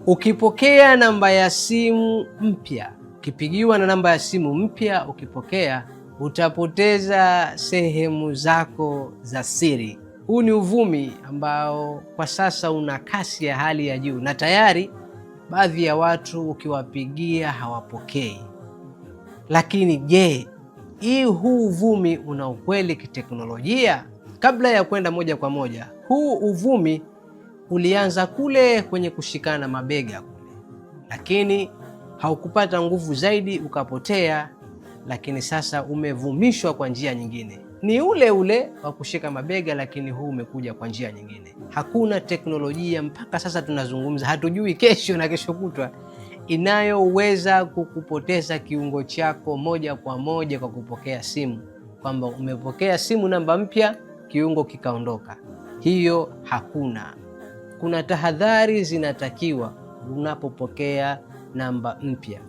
Ukipokea namba ya simu mpya, ukipigiwa na namba ya simu mpya, ukipokea utapoteza sehemu zako za siri. Huu ni uvumi ambao kwa sasa una kasi ya hali ya juu, na tayari baadhi ya watu ukiwapigia hawapokei. Lakini je, huu uvumi una ukweli kiteknolojia? Kabla ya kwenda moja kwa moja, huu uvumi ulianza kule kwenye kushikana mabega kule, lakini haukupata nguvu zaidi, ukapotea. Lakini sasa umevumishwa kwa njia nyingine, ni ule ule wa kushika mabega, lakini huu umekuja kwa njia nyingine. Hakuna teknolojia mpaka sasa tunazungumza, hatujui kesho na kesho kutwa, inayoweza kukupoteza kiungo chako moja kwa moja kwa kupokea simu, kwamba umepokea simu namba mpya, kiungo kikaondoka. Hiyo hakuna. Kuna tahadhari zinatakiwa unapopokea namba mpya.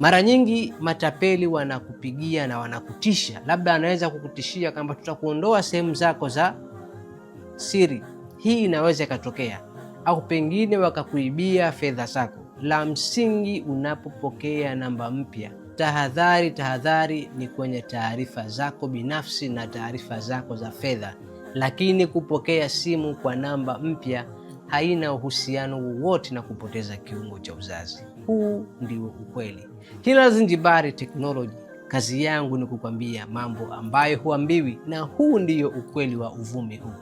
Mara nyingi matapeli wanakupigia na wanakutisha, labda anaweza kukutishia kwamba tutakuondoa sehemu zako za siri. Hii inaweza ikatokea, au pengine wakakuibia fedha zako. La msingi unapopokea namba mpya, tahadhari ni kwenye taarifa zako binafsi na taarifa zako za fedha. Lakini kupokea simu kwa namba mpya haina uhusiano wowote na kupoteza kiungo cha uzazi. Huu ndio ukweli. Kila Zinjibari Technology, kazi yangu ni kukwambia mambo ambayo huambiwi, na huu ndio ukweli wa uvumi huu.